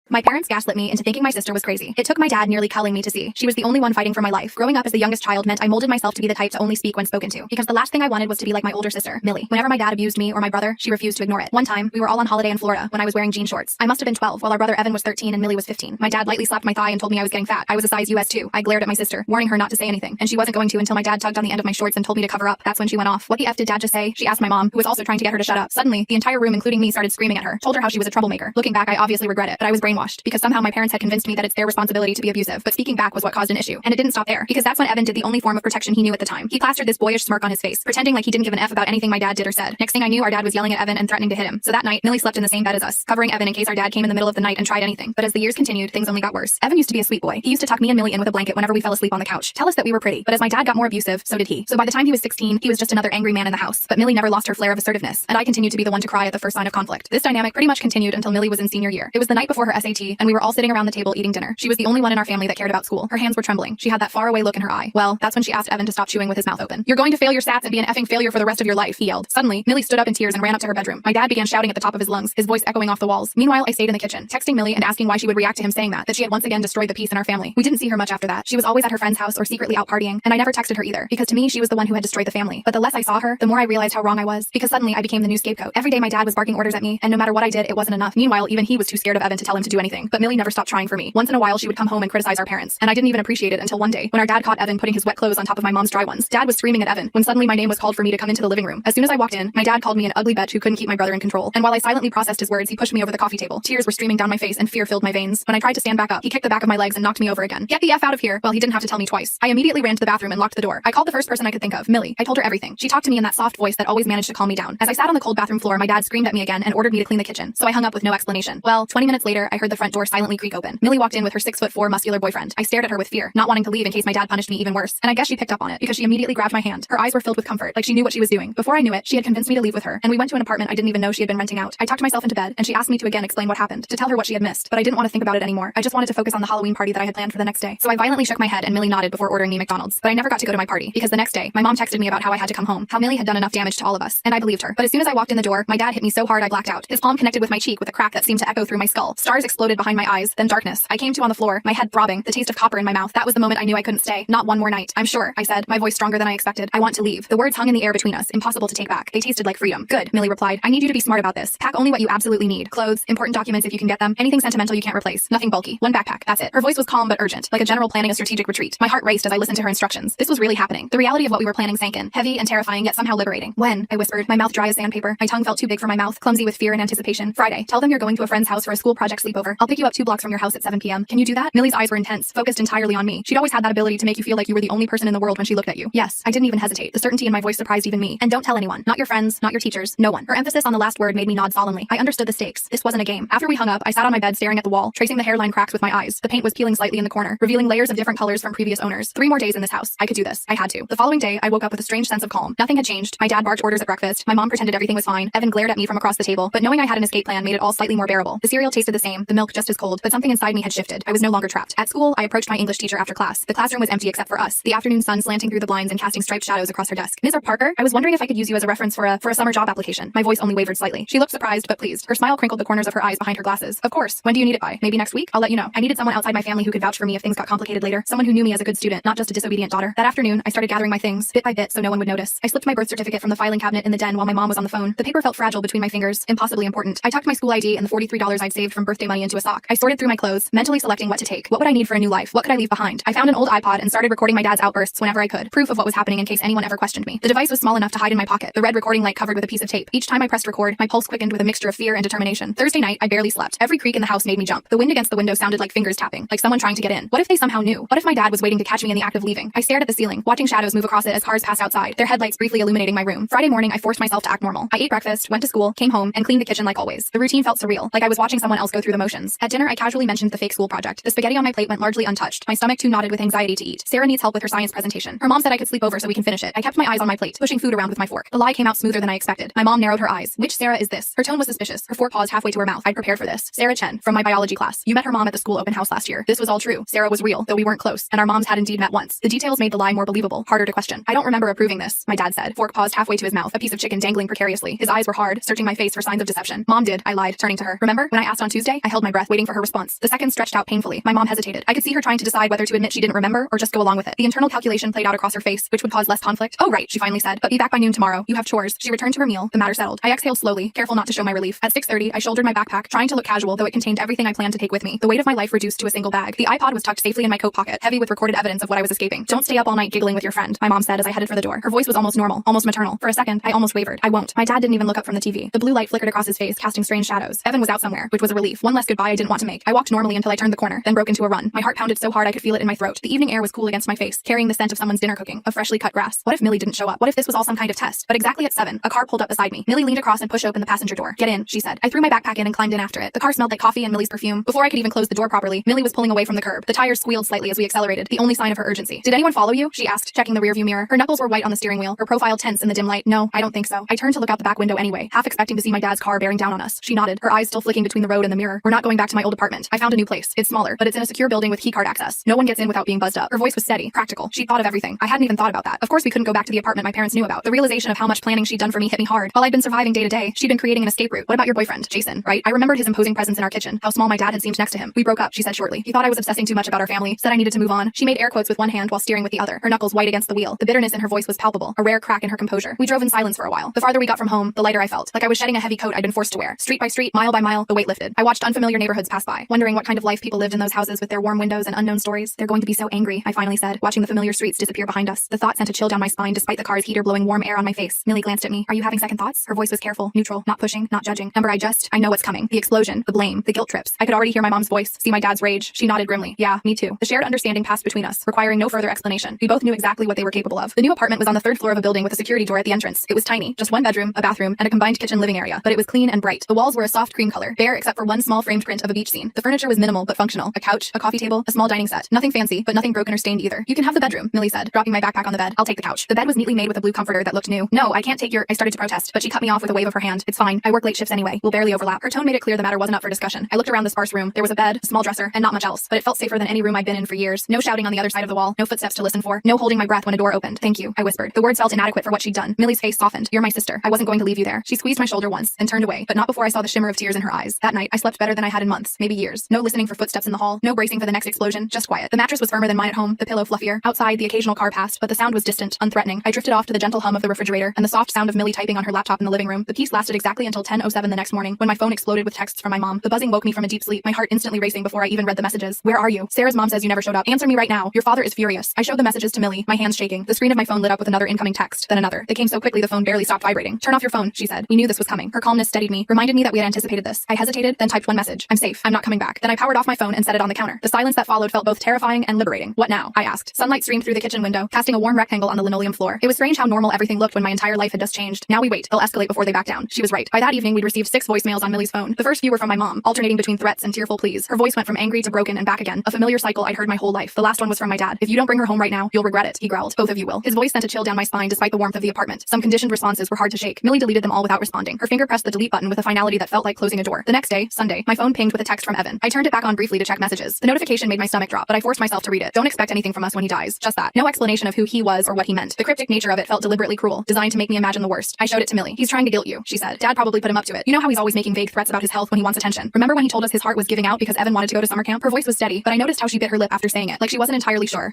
My parents gaslit me into thinking my sister was crazy. It took my dad nearly culling me to see she was the only one fighting for my life. Growing up as the youngest child meant I molded myself to be the type to only speak when spoken to, because the last thing I wanted was to be like my older sister, Millie. Whenever my dad abused me or my brother, she refused to ignore it. One time, we were all on holiday in Florida when I was wearing jean shorts. I must have been 12, while our brother Evan was 13 and Millie was 15. My dad lightly slapped my thigh and told me I was getting fat. I was a size US 2. I glared at my sister, warning her not to say anything, and she wasn't going to until my dad tugged on the end of my shorts and told me to cover up. That's when she went off. What the F did dad just say? She asked my mom, who was also trying to get her to shut up. Suddenly, the entire room, including me, started screaming at her. Told her how she was a troublemaker. Looking back, I obviously regret it, but I was brainwashed, because somehow my parents had convinced me that it's their responsibility to be abusive, but speaking back was what caused an issue. And it didn't stop there, because that's when Evan did the only form of protection he knew at the time. He plastered this boyish smirk on his face, pretending like he didn't give an F about anything my dad did or said. Next thing I knew, our dad was yelling at Evan and threatening to hit him. So that night, Millie slept in the same bed as us, covering Evan in case our dad came in the middle of the night and tried anything. But as the years continued, things only got worse. Evan used to be a sweet boy. He used to tuck me and Millie in with a blanket whenever we fell asleep on the couch, tell us that we were pretty. But as my dad got more abusive, so did he. So by the time he was 16, he was just another angry man in the house. But Millie never lost her flair of assertiveness, and I continued to be the one to cry at the first sign of conflict. This dynamic pretty much continued until Millie was in senior year. It was the night before her SAT, and we were all sitting around the table eating dinner. She was the only one in our family that cared about school. Her hands were trembling. She had that faraway look in her eye. Well, that's when she asked Evan to stop chewing with his mouth open. "You're going to fail your stats and be an effing failure for the rest of your life," he yelled. Suddenly, Millie stood up in tears and ran up to her bedroom. My dad began shouting at the top of his lungs, his voice echoing off the walls. Meanwhile, I stayed in the kitchen, texting Millie and asking why she would react to him saying that she had once again destroyed the peace in our family. We didn't see her much after that. She was always at her friend's house or secretly out partying, and I never texted her either, because to me, she was the one who had destroyed the family. But the less I saw her, the more I realized how wrong I was, because suddenly I became the new scapegoat. Every day my dad was barking orders at me, and no matter what I did, it wasn't enough. Meanwhile, even he was too scared of Evan to tell him to do anything. But Millie never stopped trying for me. Once in a while, she would come home and criticize our parents, and I didn't even appreciate it until one day, when our dad caught Evan putting his wet clothes on top of my mom's dry ones. Dad was screaming at Evan, when suddenly my name was called for me to come into the living room. As soon as I walked in, my dad called me an ugly bitch who couldn't keep my brother in control. And while I silently processed his words, he pushed me over the coffee table. Tears were streaming down my face and fear filled my veins. When I tried to stand back up, he kicked the back of my legs and knocked me over again. "Get the F out of here." Well, he didn't have to tell me twice. I immediately ran to the bathroom and locked the door. I called the first person I could think of, Millie. I told her everything. She talked to me in that soft voice that always managed to calm me down. As I sat on the cold bathroom floor, my dad screamed at me again and ordered me to clean the kitchen. So I hung up with no explanation. Well, 20 minutes later, I heard the front door silently creak open. Millie walked in with her 6'4" muscular boyfriend. I stared at her with fear, not wanting to leave in case my dad punished me even worse. And I guess she picked up on it, because she immediately grabbed my hand. Her eyes were filled with comfort, like she knew what she was doing. Before I knew it, she had convinced me to leave with her, and we went to an apartment I didn't even know she had been renting out. I tucked myself into bed, and she asked me to again explain what happened, to tell her what she had missed. But I didn't want to think about it anymore. I just wanted to focus on the Halloween party that I had planned for the next day. So I violently shook my head, and Millie nodded before ordering me McDonald's. But I never got to go to my party, because the next day, my mom texted me about how I had to come home, how Millie had done enough damage to all of us, and I believed her. But as soon as I walked in the door, my dad hit me so hard I blacked out. His palm connected with my cheek with a crack that seemed to echo through my skull. Stars exploded behind my eyes, then darkness. I came to on the floor, my head throbbing, the taste of copper in my mouth. That was the moment I knew I couldn't stay. Not one more night. "I'm sure," I said, my voice stronger than I expected. "I want to leave." The words hung in the air between us, impossible to take back. They tasted like freedom. "Good," Millie replied. "I need you to be smart about this. Pack only what you absolutely need. Clothes, important documents if you can get them, anything sentimental you can't replace. Nothing bulky. One backpack. That's it." Her voice was calm but urgent, like a general planning a strategic retreat. My heart raced as I listened to her instructions. This was really happening. The reality of what we were planning sank in, heavy and terrifying yet somehow liberating. "When?" I whispered, my mouth dry as sandpaper. My tongue felt too big for my mouth, clumsy with fear and anticipation. "Friday. Tell them you're going to a friend's house for a school project sleepover. I'll pick you up 2 blocks from your house at 7 p.m. Can you do that?" Millie's eyes were intense, focused entirely on me. She'd always had that ability to make you feel like you were the only person in the world when she looked at you. Yes, I didn't even hesitate. The certainty in my voice surprised even me. "And don't tell anyone. Not your friends, not your teachers, no one." Her emphasis on the last word made me nod solemnly. I understood the stakes. This wasn't a game. After we hung up, I sat on my bed staring at the wall, tracing the hairline cracks with my eyes. The paint was peeling slightly in the corner, revealing layers of different colors from previous owners. 3 more days in this house. I could do this. I had to. The following day, I woke up with a strange sense of calm. Nothing had changed. My dad barked orders at breakfast. My mom pretended everything was fine. Evan glared at me from across the table, but knowing I had an escape plan made it all slightly more bearable. The cereal tasted the same, the milk just as cold, but something inside me had shifted. I was no longer trapped. At school, I approached my English teacher after class. The classroom was empty except for us, the afternoon sun slanting through the blinds and casting striped shadows across her desk. "Ms. Parker, I was wondering if I could use you as a reference for a summer job application." My voice only wavered slightly. She looked surprised but pleased. Her smile crinkled the corners of her eyes behind her glasses. "Of course. When do you need it by? Maybe next week? I'll let you know." I needed someone outside my family who could vouch for me if things got complicated later. Someone who knew me as a good student, not just a disobedient daughter. That afternoon, I started gathering my things, bit by bit, so no one would notice. I slipped my birth certificate from the filing cabinet in the den while my mom was on the phone. The paper felt fragile between my fingers, impossibly important. I tucked my school ID and the $43 I'd saved from birthday money into a sock. I sorted through my clothes, mentally selecting what to take. What would I need for a new life? What could I leave behind? I found an old iPod and started recording my dad's outbursts whenever I could, proof of what was happening in case anyone ever questioned me. The device was small enough to hide in my pocket, the red recording light covered with a piece of tape. Each time I pressed record, my pulse quickened with a mixture of fear and determination. Thursday night, I barely slept. Every creak in the house made me jump. The wind against the window sounded like fingers tapping, like someone trying to get in. What if they somehow knew? What if my dad was waiting to catch me in the act of leaving? I stared at the ceiling, watching shadows move across it as cars passed outside, their headlights briefly illuminating my room. Friday morning, I forced myself to act normal. I ate breakfast, went to school, came home, and cleaned the kitchen like always. The routine felt surreal, like I was watching someone else go through the motions. At dinner, I casually mentioned the fake school project. The spaghetti on my plate went largely untouched. My stomach too knotted with anxiety to eat. Sarah needs help with her science presentation. Her mom said I could sleep over so we can finish it. I kept my eyes on my plate, pushing food around with my fork. The lie came out smoother than I expected. My mom narrowed her eyes. "Which Sarah is this?" Her tone was suspicious. Her fork paused halfway to her mouth. I'd prepared for this. "Sarah Chen, from my biology class. You met her mom at the school open house last year." This was all true. Sarah was real, though we weren't close, and our moms had indeed met once. The details made the lie more believable, harder to question. "I don't remember approving this," my dad said. Fork paused halfway to his mouth, a piece of chicken dangling precariously. His eyes were hard, searching my face for signs of deception. "Mom did," I lied, turning to her. "Remember when I asked on Tuesday? I held held my breath, waiting for her response. The seconds stretched out painfully. My mom hesitated. I could see her trying to decide whether to admit she didn't remember or just go along with it. The internal calculation played out across her face, which would cause less conflict. Oh right, she finally said. But be back by noon tomorrow. You have chores. She returned to her meal. The matter settled. I exhaled slowly, careful not to show my relief. At 6:30, I shouldered my backpack, trying to look casual, though it contained everything I planned to take with me. The weight of my life reduced to a single bag. The iPod was tucked safely in my coat pocket, heavy with recorded evidence of what I was escaping. Don't stay up all night giggling with your friend, my mom said as I headed for the door. Her voice was almost normal, almost maternal. For a second, I almost wavered. I won't. My dad didn't even look up from the TV. The blue light flickered across his face, casting strange shadows. Evan was out somewhere, which was a relief. One less goodbye I didn't want to make. I walked normally until I turned the corner, then broke into a run. My heart pounded so hard I could feel it in my throat. The evening air was cool against my face, carrying the scent of someone's dinner cooking, of freshly cut grass. What if Millie didn't show up? What if this was all some kind of test? But exactly at 7, a car pulled up beside me. Millie leaned across and pushed open the passenger door. Get in, she said. I threw my backpack in and climbed in after it. The car smelled like coffee and Millie's perfume. Before I could even close the door properly, Millie was pulling away from the curb. The tires squealed slightly as we accelerated, the only sign of her urgency. Did anyone follow you? She asked, checking the rearview mirror. Her knuckles were white on the steering wheel, her profile tense in the dim light. No, I don't think so. I turned to look out the back window anyway, half expecting to see my dad's car bearing down on us. She nodded, her eyes still flicking between the road and the mirror. We're not going back to my old apartment. I found a new place. It's smaller, but it's in a secure building with keycard access. No one gets in without being buzzed up. Her voice was steady, practical. She'd thought of everything. I hadn't even thought about that. Of course we couldn't go back to the apartment my parents knew about. The realization of how much planning she'd done for me hit me hard. While I'd been surviving day to day, she'd been creating an escape route. What about your boyfriend, Jason, right? I remembered his imposing presence in our kitchen, how small my dad had seemed next to him. We broke up, she said shortly. He thought I was obsessing too much about our family, said I needed to move on. She made air quotes with one hand while steering with the other, her knuckles white against the wheel. The bitterness in her voice was palpable, a rare crack in her composure. We drove in silence for a while. The farther we got from home, the lighter I felt, like I was shedding a heavy coat I'd been forced to wear. Street by street, mile by mile, the weight lifted. I watched unfamiliar neighborhoods pass by, wondering what kind of life people lived in those houses with their warm windows and unknown stories. They're going to be so angry, I finally said, watching the familiar streets disappear behind us. The thought sent a chill down my spine despite the car's heater blowing warm air on my face. Millie glanced at me. Are you having second thoughts? Her voice was careful, neutral, not pushing, not judging. Ember, I know what's coming. The explosion, the blame, the guilt trips. I could already hear my mom's voice, see my dad's rage. She nodded grimly. Yeah, me too. The shared understanding passed between us, requiring no further explanation. We both knew exactly what they were capable of. The new apartment was on the 3rd floor of a building with a security door at the entrance. It was tiny, just one bedroom, a bathroom, and a combined kitchen living area, but it was clean and bright. The walls were a soft cream color, bare except for one small framed print of a beach scene. The furniture was minimal but functional. A couch, a coffee table, a small dining set. Nothing fancy, but nothing broken or stained either. You can have the bedroom, Millie said, dropping my backpack on the bed. I'll take the couch. The bed was neatly made with a blue comforter that looked new. No, I can't take your— I started to protest, but she cut me off with a wave of her hand. It's fine. I work late shifts anyway. We'll barely overlap. Her tone made it clear the matter wasn't up for discussion. I looked around the sparse room. There was a bed, a small dresser, and not much else, but it felt safer than any room I'd been in for years. No shouting on the other side of the wall, no footsteps to listen for, no holding my breath when a door opened. Thank you, I whispered. The words felt inadequate for what she'd done. Millie's face softened. You're my sister. I wasn't going to leave you there. She squeezed my shoulder once and turned away, but not before I saw the shimmer of tears in her eyes. That night, I slept better than I had in months, maybe years. No listening for footsteps in the hall, no bracing for the next explosion, just quiet. The mattress was firmer than mine at home, the pillow fluffier. Outside, the occasional car passed, but the sound was distant, unthreatening. I drifted off to the gentle hum of the refrigerator and the soft sound of Millie typing on her laptop in the living room. The peace lasted exactly until 10:07 the next morning, when my phone exploded with texts from my mom. The buzzing woke me from a deep sleep, my heart instantly racing before I even read the messages. Where are you? Sarah's mom says you never showed up. Answer me right now. Your father is furious. I showed the messages to Millie, my hands shaking. The screen of my phone lit up with another incoming text, then another. They came so quickly the phone barely stopped vibrating. Turn off your phone, she said. We knew this was coming. Her calmness steadied me, reminded me that we had anticipated this. I hesitated, then typed one message. I'm safe. I'm not coming back. Then I powered off my phone and set it on the counter. The silence that followed felt both terrifying and liberating. What now? I asked. Sunlight streamed through the kitchen window, casting a warm rectangle on the linoleum floor. It was strange how normal everything looked when my entire life had just changed. Now we wait. They'll escalate before they back down. She was right. By that evening, we'd received 6 voicemails on Millie's phone. The first few were from my mom, alternating between threats and tearful pleas. Her voice went from angry to broken and back again, a familiar cycle I'd heard my whole life. The last one was from my dad. If you don't bring her home right now, you'll regret it, he growled. Both of you will. His voice sent a chill down my spine despite the warmth of the apartment. Some conditioned responses were hard to shake. Millie deleted them all without responding. Her finger pressed the delete button with a finality that felt like closing a door. The next day, Sunday, my phone pinged with a text from Evan. I turned it back on briefly to check messages. The notification made my stomach drop, but I forced myself to read it. Don't expect anything from us when he dies. Just that. No explanation of who he was or what he meant. The cryptic nature of it felt deliberately cruel, designed to make me imagine the worst. I showed it to Millie. He's trying to guilt you, she said. Dad probably put him up to it. You know how he's always making vague threats about his health when he wants attention. Remember when he told us his heart was giving out because Evan wanted to go to summer camp? Her voice was steady, but I noticed how she bit her lip after saying it, like she wasn't entirely sure.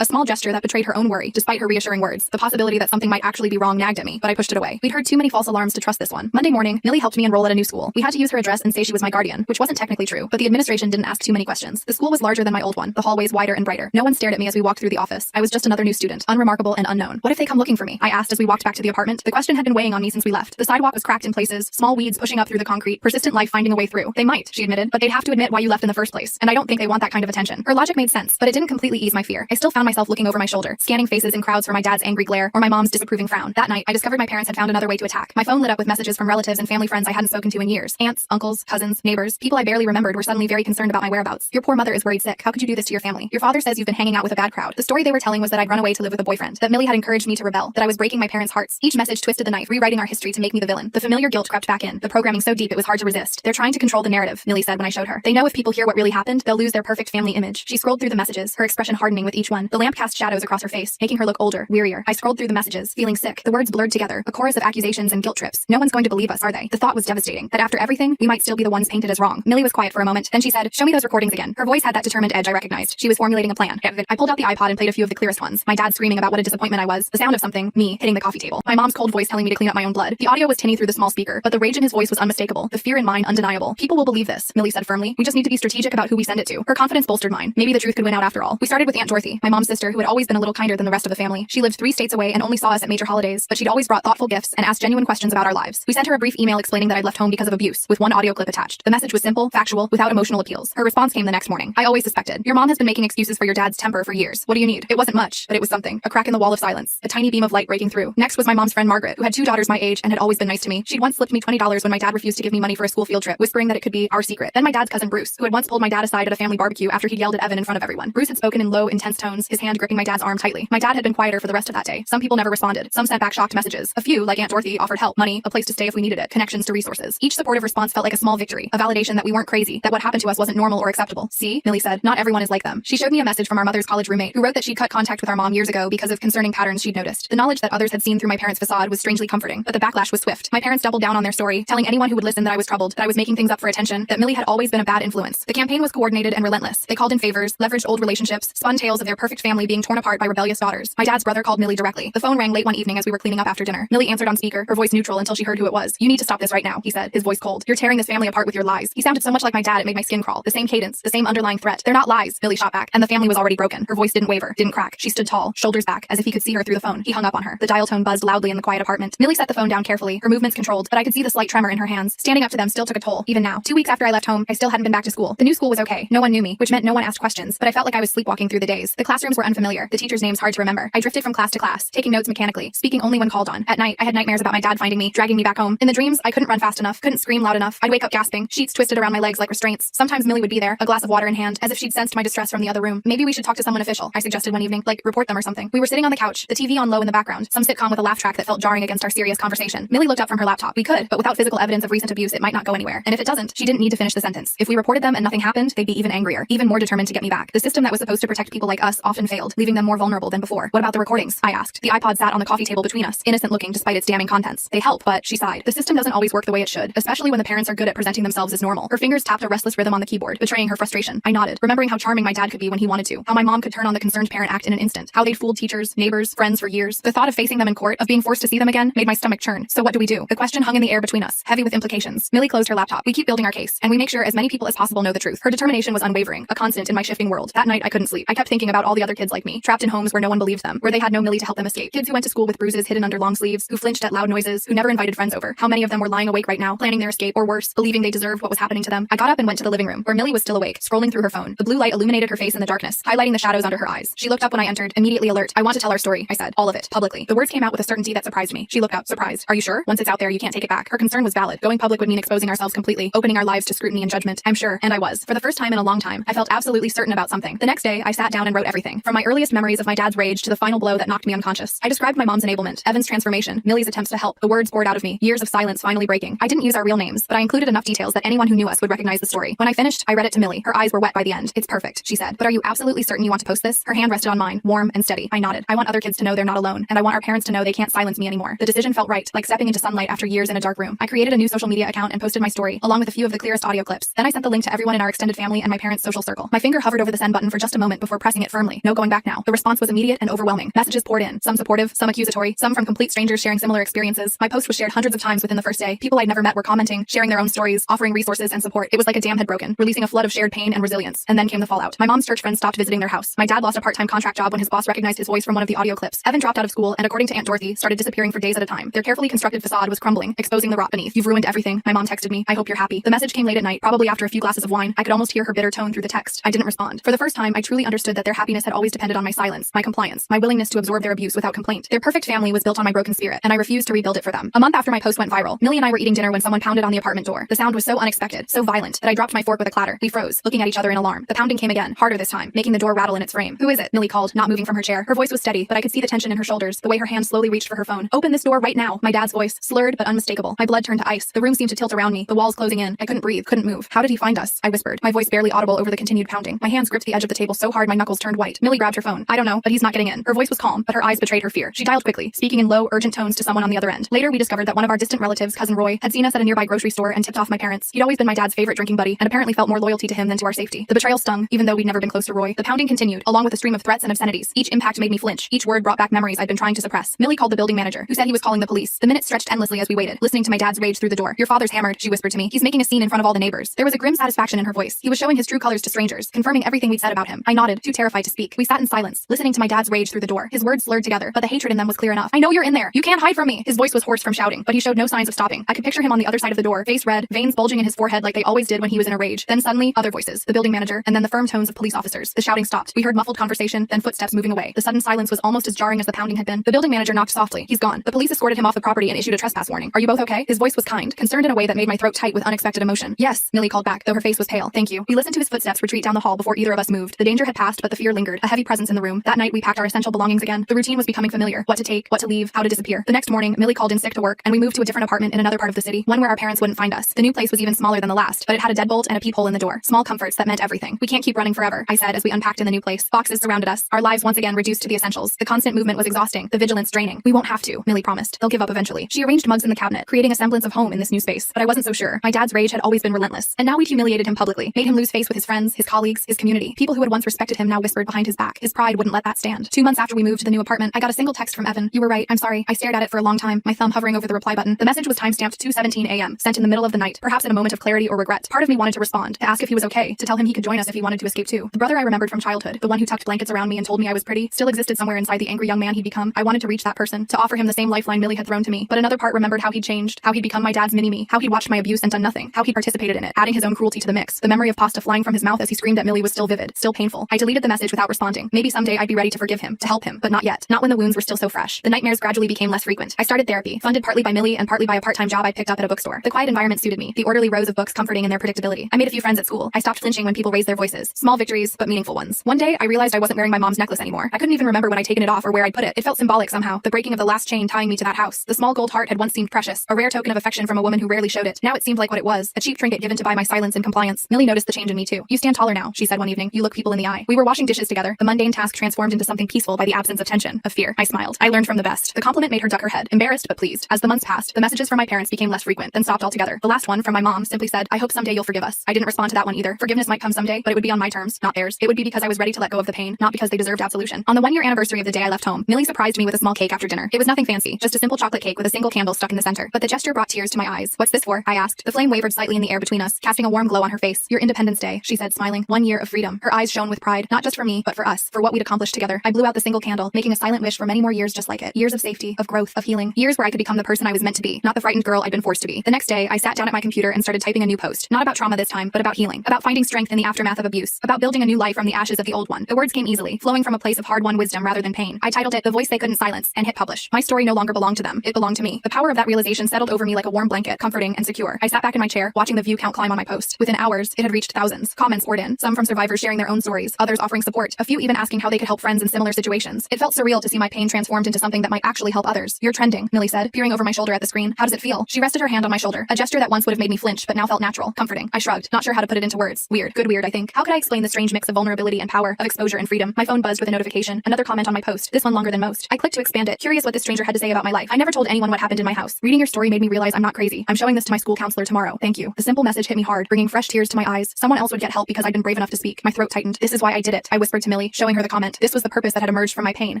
A small gesture that betrayed her own worry, despite her reassuring words. The possibility that something might actually be wrong nagged at me, but I pushed it away. We'd heard too many false alarms to trust this one. Monday morning, Millie helped me enroll at a new school. We had to use her address and say she was my guardian, which wasn't technically true, but the administration didn't ask too many questions. The school was larger than my old one, the hallways wider and brighter. No one stared at me as we walked through the office. I was just another new student, unremarkable and unknown. What if they come looking for me? I asked as we walked back to the apartment. The question had been weighing on me since we left. The sidewalk was cracked in places, small weeds pushing up through the concrete, persistent life finding a way through. They might, she admitted, but they'd have to admit why you left in the first place, and I don't think they want that kind of attention. Her logic made sense, but it didn't completely ease my fear. I still found myself looking over my shoulder, scanning faces in crowds for my dad's angry glare or my mom's disapproving frown. That night, I discovered my parents had found another way to attack. My phone lit up with messages from relatives and family friends I hadn't spoken to in years. Aunts, uncles, cousins, neighbors, people I barely remembered were suddenly very concerned about my whereabouts. Your poor mother is worried sick. How could you do this to your family? Your father says you've been hanging out with a bad crowd. The story they were telling was that I'd run away to live with a boyfriend, that Millie had encouraged me to rebel, that I was breaking my parents' hearts. Each message twisted the knife, rewriting our history to make me the villain. The familiar guilt crept back in, the programming so deep it was hard to resist. They're trying to control the narrative, Millie said when I showed her. They know if people hear what really happened, they'll lose their perfect family image. She scrolled through the messages, her expression hardening with each one. The lamp cast shadows across her face, making her look older, wearier. I scrolled through the messages, feeling sick. The words blurred together, a chorus of accusations and guilt trips. No one's going to believe us, are they? The thought was devastating. something, that after everything, we might still be the ones painted as wrong. Millie was quiet for a moment, then she said, "Show me those recordings again." Her voice had that determined edge I recognized. She was formulating a plan. I pulled out the iPod and played a few of the clearest ones. My dad screaming about what a disappointment I was, the sound of something, me, hitting the coffee table. My mom's cold voice telling me to clean up my own blood. The audio was tinny through the small speaker, but the rage in his voice was unmistakable. The fear in mine undeniable. "People will believe this," Millie said firmly. "We just need to be strategic about who we send it to." Her confidence bolstered mine. Maybe the truth could win out after all. We started with Aunt Dorothy, my mom's sister, who had always been a little kinder than the rest of the family. She lived 3 states away and only saw us at major holidays, but she'd always brought thoughtful gifts and asked genuine questions about our lives. We sent her a brief email explaining that I'd left home because of abuse, with one audio clip attached. The message was simple, factual, without emotional appeals. Her response came the next morning. "I always suspected. Your mom has been making excuses for your dad's temper for years. What do you need?" It wasn't much, but it was something. A crack in the wall of silence. A tiny beam of light breaking through. Next was my mom's friend Margaret, who had 2 daughters my age and had always been nice to me. She'd once slipped me $20 when my dad refused to give me money for a school field trip, whispering that it could be our secret. Then my dad's cousin Bruce, who had once pulled my dad aside at a family barbecue after he'd yelled at Evan in front of everyone. Bruce had spoken in low, intense tones, his hand gripping my dad's arm tightly. My dad had been quieter for the rest of that day. Some people never responded. Some sent back shocked messages. A few, like Aunt Dorothy, offered help, money, a place to stay if we needed it, connections to resources. Each supportive response felt like a small victory, a validation that we weren't crazy, that what happened to us wasn't normal or acceptable. "See," Millie said, "not everyone is like them." She showed me a message from our mother's college roommate, who wrote that she'd cut contact with our mom years ago because of concerning patterns she'd noticed. The knowledge that others had seen through my parents' facade was strangely comforting, but the backlash was swift. My parents doubled down on their story, telling anyone who would listen that I was troubled, that I was making things up for attention, that Millie had always been a bad influence. The campaign was coordinated and relentless. They called in favors, leveraged old relationships, spun tales of their perfect family being torn apart by rebellious daughters. My dad's brother called Millie directly. The phone rang late one evening as we were cleaning up after dinner. Millie answered on speaker, her voice neutral until she heard who it was. "You need to stop this right now," he said, his voice cold. "You're tearing this family apart with your lies." He sounded so much like my dad it made my skin crawl. The same cadence, the same underlying threat. "They're not lies," Millie shot back, and the family was already broken. Her voice didn't waver, didn't crack. She stood tall, shoulders back, as if he could see her through the phone. He hung up on her. The dial tone buzzed loudly in the quiet apartment. Millie set the phone down carefully, her movements controlled, but I could see the slight tremor in her hands. Standing up to them still took a toll, even now. 2 weeks after I left home, I still hadn't been back to school. The new school was okay. No one knew me, which meant no one asked questions, but I felt like I was sleepwalking through the days. The classrooms were unfamiliar, the teachers' names hard to remember. I drifted from class to class, taking notes mechanically, speaking only when called on. At night, I had nightmares about my dad finding me, dragging me back home. In the dreams, I couldn't run fast enough, couldn't scream loud enough. I'd wake up gasping, sheets twisted around my legs like restraints. Sometimes Millie would be there, a glass of water in hand, as if she'd sensed my distress from the other room. "Maybe we should talk to someone official," I suggested one evening, like report them or something. We were sitting on the couch, the TV on low in the background, some sitcom with a laugh track that felt jarring against our serious conversation. Millie looked up from her laptop. "We could, but without physical evidence of recent abuse, it might not go anywhere. And if it doesn't," she didn't need to finish the sentence. "If we reported them and nothing happened, they'd be even angrier, even more determined to get me back. The system that was supposed to protect people like us often failed, leaving them more vulnerable than before." "What about the recordings?" I asked. The iPod sat on the coffee table between us, innocent looking despite its damning contents. "They help, but," she sighed, "the system doesn't always work the way it should, especially when the parents are good at presenting themselves as normal." Her fingers tapped a restless rhythm on the keyboard, betraying her frustration. I nodded, remembering how charming my dad could be when he wanted to, how my mom could turn on the concerned parent act in an instant, how they'd fooled teachers, neighbors, friends for years. The thought of facing them in court, of being forced to see them again, made my stomach churn. So what do we do? The question hung in the air between us, heavy with implications. Millie closed her laptop. "We keep building our case, and we make sure as many people as possible know the truth." Her determination was unwavering, a constant in my shifting world. That night I couldn't sleep. I kept thinking about all the other kids like me, trapped in homes where no one believed them, where they had no Millie to help them escape. Kids who went to school with bruises hidden under long sleeves, who flinched at loud noises, who never invited friends over. How many of them were lying awake right now, planning their escape, or worse, believing they deserved what was happening to them? I got up and went to the living room, where Millie was still awake, scrolling through her phone. The blue light illuminated her face in the darkness, highlighting the shadows under her eyes. She looked up when I entered, immediately alert. "I want to tell our story," I said. "All of it, publicly." The words came out with a certainty that surprised me. She looked up, surprised. "Are you sure? Once it's out there, you can't take it back." Her concern was valid. Going public would mean exposing ourselves completely, opening our lives to scrutiny and judgment. I'm sure, and I was. For the first time in a long time, I felt absolutely certain about something. The next day, I sat down and wrote everything, from my earliest memories of my dad's rage to the final blow that knocked me unconscious. I described my mom's enablement, Evan's transformation, Millie's attempts to help. The words poured out of me, years of silence finally breaking. I didn't use our real names, but I included enough details that anyone who knew us would recognize the story. When I finished, I read it to Millie. Her eyes were wet by the end. "It's perfect," she said. "But are you absolutely certain you want to post this?" Her hand rested on mine, warm and steady. I nodded. "I want other kids to know they're not alone, and I want our parents to know they can't silence me anymore." The decision felt right, like stepping into sunlight after years in a dark room. I created a new social media account and posted my story, along with a few of the clearest audio clips. Then I sent the link to everyone in our extended family and my parents' social circle. My finger hovered over the send button for just a moment before pressing it firmly. No going back now. The response was immediate and overwhelming. Messages poured in, some supportive, some accusatory, some from complete strangers sharing similar experiences. My post was shared hundreds of times within the first day. People I'd never met were commenting, sharing their own stories, offering resources and support. It was like a dam had broken, releasing a flood of shared pain and resilience. And then came the fallout. My mom's church friends stopped visiting their house. My dad lost a part-time contract job when his boss recognized his voice from one of the audio clips. Evan dropped out of school and, according to Aunt Dorothy, started disappearing for days at a time. Their carefully constructed facade was crumbling, exposing the rot beneath. "You've ruined everything," my mom texted me. "I hope you're happy." The message came late at night, probably after a few glasses of wine. I could almost hear her bitter tone through the text. I didn't respond. For the first time, I truly understood that their happiness had always depended on my silence, my compliance, my willingness to absorb their abuse without complaint. Their perfect family was built on my broken spirit, and I refused to rebuild it for them. A month after my post went viral, Millie and I were eating dinner when someone pounded on the apartment door. The sound was so unexpected, so violent, that I dropped my fork with a clatter. We froze, looking at each other in alarm. The pounding came again, harder this time, making the door rattle in its frame. "Who is it?" Millie called, not moving from her chair. Her voice was steady, but I could see the tension in her shoulders, the way her hand slowly reached for her phone. "Open this door right now." My dad's voice, slurred but unmistakable. My blood turned to ice. The room seemed to tilt around me, the walls closing in. I couldn't breathe, couldn't move. "How did he find us?" I whispered, my voice barely audible over the continued pounding. My hands gripped the edge of the table so hard my knuckles turned white. Millie grabbed her phone. "I don't know, but he's not getting in." Her voice was calm, but her eyes betrayed her fear. She dialed quickly, speaking in low, urgent tones to someone on the other end. Later, we discovered that one of our distant relatives, cousin Roy, had seen us at a nearby grocery store and tipped off my parents. He'd always been my dad's favorite drinking buddy and apparently felt more loyalty to him than to our safety. The betrayal stung, even though we'd never been close to Roy. The pounding continued, along with a stream of threats and obscenities. Each impact made me flinch. Each word brought back memories I'd been trying to suppress. Millie called the building manager, who said he was calling the police. The minutes stretched endlessly as we waited, listening to my dad's rage through the door. Your father's hammered, she whispered to me. He's making a scene in front of all the neighbors. There was a grim satisfaction in her voice. He was showing his true colors to strangers, confirming everything we'd said about him. I nodded, too terrified to speak. We sat in silence, listening to my dad's rage through the door. His words slurred together, but the hatred in them was clear enough. I know you're in there. You can't hide from me. His voice was hoarse from shouting, but he showed no signs of stopping. I could picture him on the other side of the door, face red, veins bulging in his forehead like they always did when he was in a rage. Then suddenly, other voices, the building manager, and then the firm tones of police officers. The shouting stopped. We heard muffled conversation, then footsteps moving away. The sudden silence was almost as jarring as the pounding had been. The building manager knocked softly. He's gone. The police escorted him off the property and issued a trespass warning. Are you both okay? His voice was kind, concerned in a way that made my throat tight with unexpected emotion. Yes, Millie called back, though her face was pale. Thank you. We listened to his footsteps retreat down the hall before either of us moved. The danger had passed, but the fear lingered, a heavy presence in the room. That night we packed our essential belongings again. The routine was becoming familiar. What to take, what to leave, how to disappear. The next morning, Millie called in sick to work, and we moved to a different apartment in another part of the city, one where our parents wouldn't find us. The new place was even smaller than the last, but it had a deadbolt and a peephole in the door. Small comforts that meant everything. We can't keep running forever, I said as we unpacked in the new place. Boxes surrounded us, our lives once again reduced to the essentials. The constant movement was exhausting, the vigilance draining. We won't have to, Millie promised. They'll give up eventually. She arranged mugs in the cabinet, creating a semblance of home in this new space, but I wasn't so sure. My dad's rage had always been relentless, and now we'd humiliated him publicly, made him lose face with his friends, his colleagues, his community. People who had once respected him now whispered behind his back. His pride wouldn't let that stand. 2 months after we moved to the new apartment, I got a single text from Evan. You were right, I'm sorry. I stared at it for a long time, my thumb hovering over the reply button. The message was timestamped 2:17 a.m., sent in the middle of the night, perhaps in a moment of clarity or regret. Part of me wanted to respond, to ask if he was okay, to tell him he could join us if he wanted to escape too. The brother I remembered from childhood, the one who tucked blankets around me and told me I was pretty, still existed somewhere inside the angry young man he'd become. I wanted to reach that person, to offer him the same lifeline Millie had thrown to me. But another part remembered how he'd changed, how he'd become my dad's mini-me, how he'd watched my abuse and done nothing, how he'd participated in it, adding his own cruelty to the mix. The memory of pasta flying from his mouth as he screamed at Millie was still vivid, still painful. I deleted the message without responding. Maybe someday I'd be ready to forgive him, to help him, but not yet. Not when the wounds were still so fresh. The nightmares gradually became less frequent. I started therapy, funded partly by Millie and partly by a part-time job I picked up at a bookstore. The quiet environment suited me, the orderly rows of books comforting in their predictability. I made a few friends at school. I stopped flinching when people raised their voices. Small victories, but meaningful ones. One day, I realized I wasn't wearing my mom's necklace anymore. I couldn't even remember when I'd taken it off or where I'd put it. It felt symbolic somehow, the breaking of the last chain tying me to that house. The small gold heart had once seemed precious, a rare token of affection from a woman who rarely showed it. Now it seemed like what it was, a cheap trinket given to buy my silence and compliance. Millie noticed the change in me too. You stand taller now, she said one evening. You look people in the eye. We were washing dishes together. The mundane task transformed into something peaceful by the absence of tension, of fear. I smiled. I learned from the best. The compliment made her duck her head, embarrassed but pleased. As the months passed, the messages from my parents became less frequent, then stopped altogether. The last one, from my mom, simply said, I hope someday you'll forgive us. I didn't respond to that one either. Forgiveness might come someday, but it would be on my terms, not theirs. It would be because I was ready to let go of the pain, not because they deserved absolution. On the 1-year anniversary of the day I left home, Millie surprised me with a small cake after dinner. It was nothing fancy, just a simple chocolate cake with a single candle stuck in the center. But the gesture brought tears to my eyes. What's this for? I asked. The flame wavered slightly in the air between us, casting a warm glow on her face. Your Independence Day, she said, smiling. 1 year of freedom. Her eyes shone with pride, not just for me, but for us, for what we'd accomplished together. I blew out the single candle, making a silent wish for many more years just like it. Years of safety, of growth, of healing. Years where I could become the person I was meant to be, not the frightened girl I'd been forced to be. The next day, I sat down at my computer and started typing a new post. Not about trauma this time, but about healing. About finding strength in the aftermath of abuse. About building a new life from the ashes of the old one. The words came easily, flowing from a place of hard-won wisdom rather than pain. I titled it The Voice They Couldn't Silence and hit publish. My story no longer belonged to them. It belonged to me. The power of that realization settled over me like a warm blanket, comforting and secure. I sat back in my chair, watching the view count climb on my post. Within hours, it had reached thousands. Comments poured in, some from survivors sharing their own stories, others offering support, a few even asking how they could help friends in similar situations. It felt surreal to see my pain transformed into something that might actually help others. You're trending, Millie said, peering over my shoulder at the screen. How does it feel? She rested her hand on my shoulder, a gesture that once would have made me flinch, but now felt natural, comforting. I shrugged, not sure how to put it into words. Weird. Good weird, I think. How could I explain the strange mix of vulnerability and power, of exposure and freedom? My phone buzzed with a notification, another comment on my post, this one longer than most. I clicked to expand it, curious what this stranger had to say about my life. I never told anyone what happened in my house. Reading your story made me realize I'm not crazy. I'm showing this to my school counselor tomorrow. Thank you. The simple message hit me hard, bringing fresh tears to my eyes. Someone else would get help because I'd been brave enough to speak. My throat tightened. This is why I did it, I whispered to Millie, showing her the comment. This was the purpose that had emerged from my pain,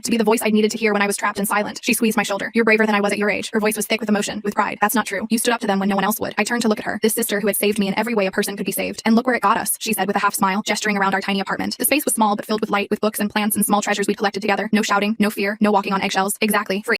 to be the voice I'd needed to hear when I was trapped and silent. She squeezed my shoulder. You're braver than I was at your age. Her voice was thick with emotion, with pride. That's not true. You stood up to them when no one else would. I turned to look at her, this sister who had saved me in every way a person could be saved. And look where it got us, she said with a half smile, gesturing around our tiny apartment. The space was small but filled with light, with books and plants and small treasures we'd collected together. No shouting, no fear, no walking on eggshells. Exactly. Free.